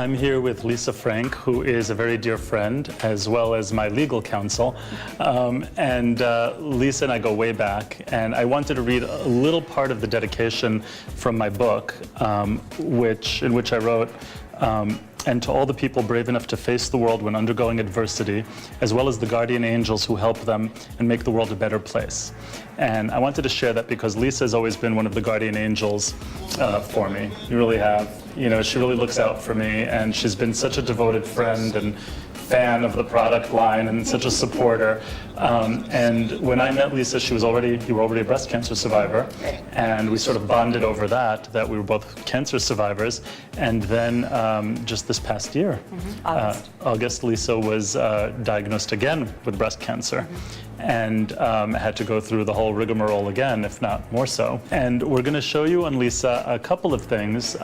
I'm here with Lisa Frank, who is a very dear friend, as well as my legal counsel. Lisa and I go way back, and I wanted to read a little part of the dedication from my book, in which I wrote, and to all the people brave enough to face the world when undergoing adversity, as well as the guardian angels who help them and make the world a better place. And I wanted to share that because Lisa has always been one of the guardian angels for me. You really have. You know, she really looks out for me, and she's been such a devoted friend and fan of the product line and such a supporter. And when I met Lisa, you were already a breast cancer survivor, and we sort of bonded over that we were both cancer survivors. And then just this past year, August, Lisa was diagnosed again with breast cancer. And had to go through the whole rigmarole again, if not more so. And we're going to show you on Lisa a couple of things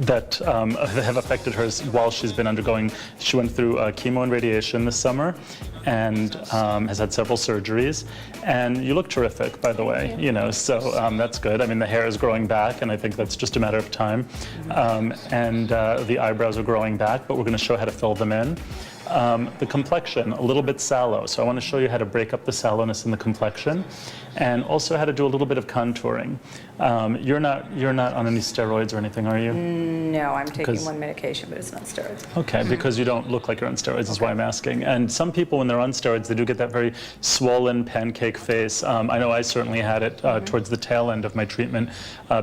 that have affected her while she's been undergoing. She went through chemo and radiation this summer, and has had several surgeries. And you look terrific, by the way. You know, so that's good. I mean, the hair is growing back, and I think that's just a matter of time. The eyebrows are growing back, but we're going to show how to fill them in. The complexion, a little bit sallow. So I want to show you how to break up the sallowness in the complexion, and also how to do a little bit of contouring. You're not on any steroids or anything, are you? No, I'm taking one medication, but it's not steroids. Okay, because you don't look like you're on steroids, is why I'm asking. And some people, when they're on steroids, they do get that very swollen pancake face. I know I certainly had it towards the tail end of my treatment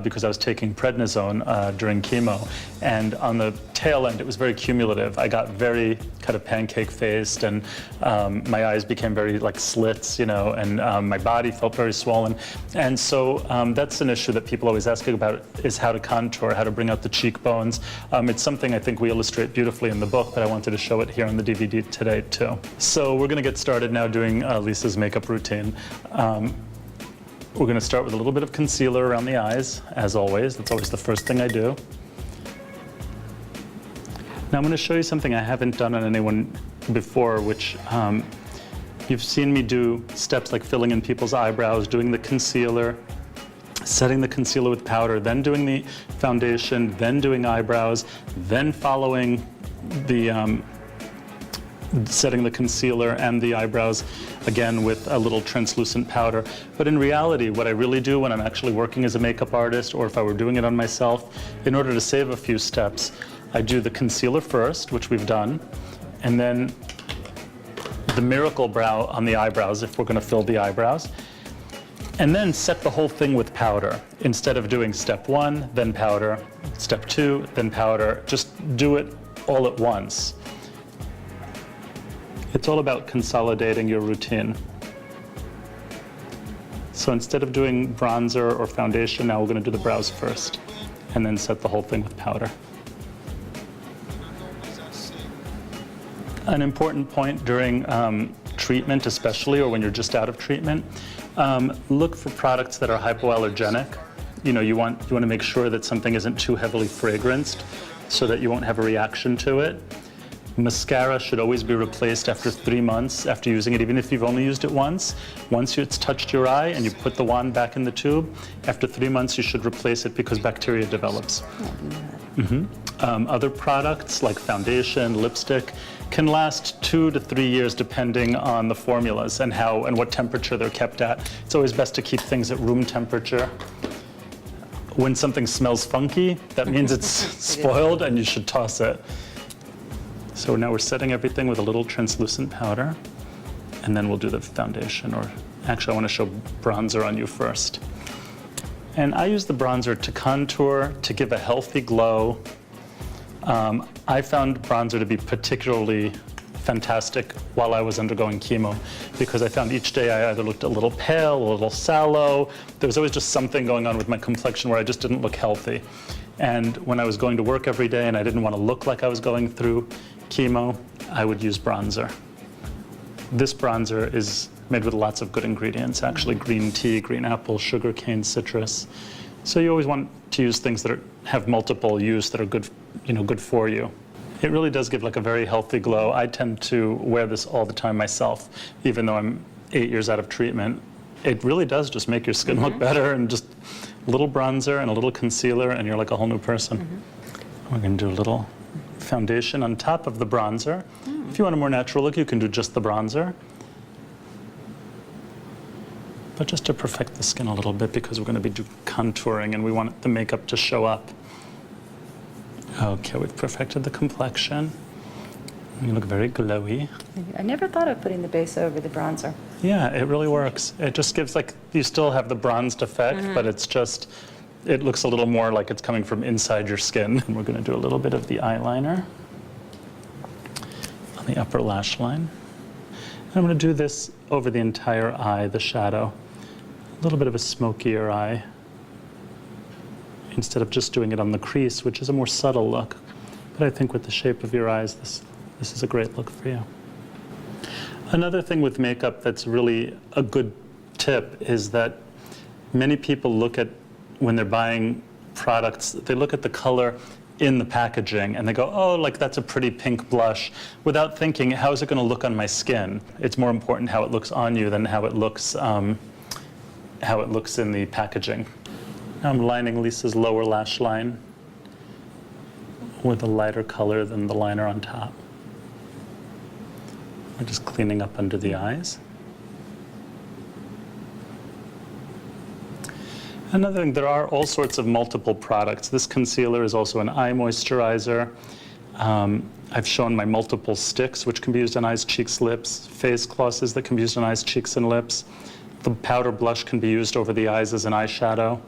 because I was taking prednisone during chemo. And on the tail end, it was very cumulative. I got very kind of pancake faced, and my eyes became very like slits, you know, and my body felt very swollen. And so that's an issue that people always ask about, is how to contour, how to bring out the cheekbones. It's something I think we illustrate beautifully in the book, but I wanted to show it here on the DVD today too. So we're going to get started now doing Lisa's makeup routine. We're going to start with a little bit of concealer around the eyes, as always. That's always the first thing I do. Now I'm going to show you something I haven't done on anyone before, which you've seen me do steps like filling in people's eyebrows, doing the concealer, setting the concealer with powder, then doing the foundation, then doing eyebrows, then following the setting the concealer and the eyebrows again with a little translucent powder. But in reality, what I really do when I'm actually working as a makeup artist, or if I were doing it on myself, in order to save a few steps, I do the concealer first, which we've done, and then the miracle brow on the eyebrows if we're going to fill the eyebrows, and then set the whole thing with powder. Instead of doing step 1, then powder, step 2, then powder, just do it all at once. It's all about consolidating your routine. So instead of doing bronzer or foundation, now we're going to do the brows first, and then set the whole thing with powder. An important point during treatment especially, or when you're just out of treatment, look for products that are hypoallergenic. You know, you want to make sure that something isn't too heavily fragranced so that you won't have a reaction to it. Mascara should always be replaced after 3 months after using it, even if you've only used it once. Once it's touched your eye and you put the wand back in the tube, after 3 months you should replace it because bacteria develops. Other products like foundation, lipstick, can last 2 to 3 years depending on the formulas and what temperature they're kept at. It's always best to keep things at room temperature. When something smells funky, that means it's spoiled and you should toss it. So now we're setting everything with a little translucent powder, and then we'll do the foundation, or actually I want to show bronzer on you first. And I use the bronzer to contour, to give a healthy glow. I found bronzer to be particularly fantastic while I was undergoing chemo, because I found each day I either looked a little pale, a little sallow. There was always just something going on with my complexion where I just didn't look healthy. And when I was going to work every day and I didn't want to look like I was going through chemo, I would use bronzer. This bronzer is made with lots of good ingredients, actually green tea, green apple, sugar cane, citrus. So you always want to use things that have multiple use that are good, good for you. It really does give like a very healthy glow. I tend to wear this all the time myself, even though I'm 8 years out of treatment. It really does just make your skin look better, and just a little bronzer and a little concealer and you're like a whole new person. We're going to do a little foundation on top of the bronzer. If you want a more natural look, you can do just the bronzer. But just to perfect the skin a little bit, because we're going to be contouring and we want the makeup to show up. Okay, we've perfected the complexion. You look very glowy. I never thought of putting the base over the bronzer. Yeah, it really works. It just gives you still have the bronzed effect, but it's just, it looks a little more like it's coming from inside your skin. And we're going to do a little bit of the eyeliner on the upper lash line. And I'm going to do this over the entire eye, the shadow. A little bit of a smokier eye, instead of just doing it on the crease, which is a more subtle look. But I think with the shape of your eyes, this is a great look for you. Another thing with makeup that's really a good tip is that many people look at, when they're buying products, they look at the color in the packaging and they go, oh, like that's a pretty pink blush, without thinking, how is it going to look on my skin? It's more important how it looks on you than how it looks in the packaging. Now I'm lining Lisa's lower lash line with a lighter color than the liner on top. We're just cleaning up under the eyes. Another thing, there are all sorts of multiple products. This concealer is also an eye moisturizer. I've shown my multiple sticks, which can be used on eyes, cheeks, lips, face glosses that can be used on eyes, cheeks, and lips. The powder blush can be used over the eyes as an eyeshadow.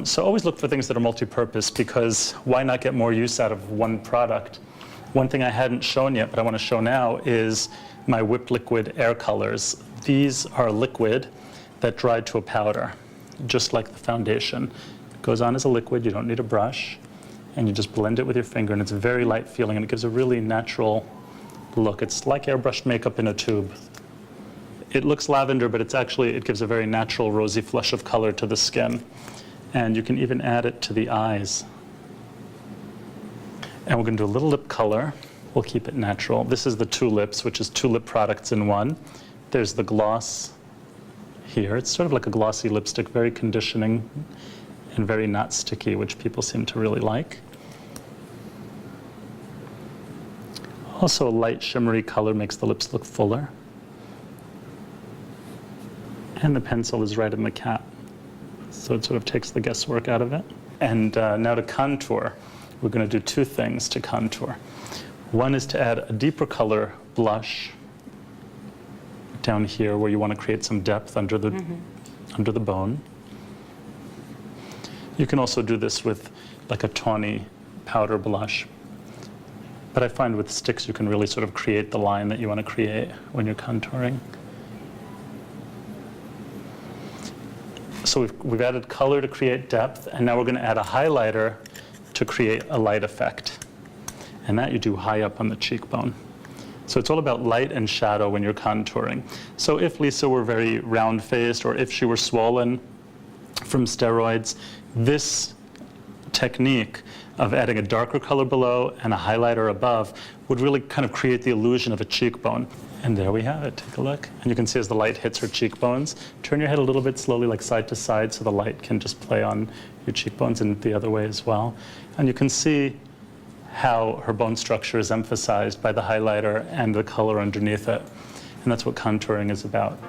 So always look for things that are multi-purpose, because why not get more use out of one product? One thing I hadn't shown yet, but I want to show now, is my whipped liquid air colors. These are liquid that dried to a powder, just like the foundation. It goes on as a liquid, you don't need a brush, and you just blend it with your finger, and it's very light feeling, and it gives a really natural look. It's like airbrushed makeup in a tube. It looks lavender, but it gives a very natural rosy flush of color to the skin. And you can even add it to the eyes. And we're going to do a little lip color. We'll keep it natural. This is the two lips, which is two lip products in one. There's the gloss here. It's sort of like a glossy lipstick, very conditioning and very not sticky, which people seem to really like. Also, a light shimmery color makes the lips look fuller. And the pencil is right in the cap, so it sort of takes the guesswork out of it. And now to contour. We're going to do two things to contour. One is to add a deeper color blush down here where you want to create some depth under the bone. You can also do this with like a tawny powder blush. But I find with sticks you can really sort of create the line that you want to create when you're contouring. So we've added color to create depth, and now we're going to add a highlighter to create a light effect. And that you do high up on the cheekbone. So it's all about light and shadow when you're contouring. So if Lisa were very round-faced, or if she were swollen from steroids, this technique of adding a darker color below and a highlighter above would really kind of create the illusion of a cheekbone. And there we have it. Take a look. And you can see as the light hits her cheekbones, turn your head a little bit slowly, like side to side, so the light can just play on your cheekbones and the other way as well. And you can see how her bone structure is emphasized by the highlighter and the color underneath it. And that's what contouring is about.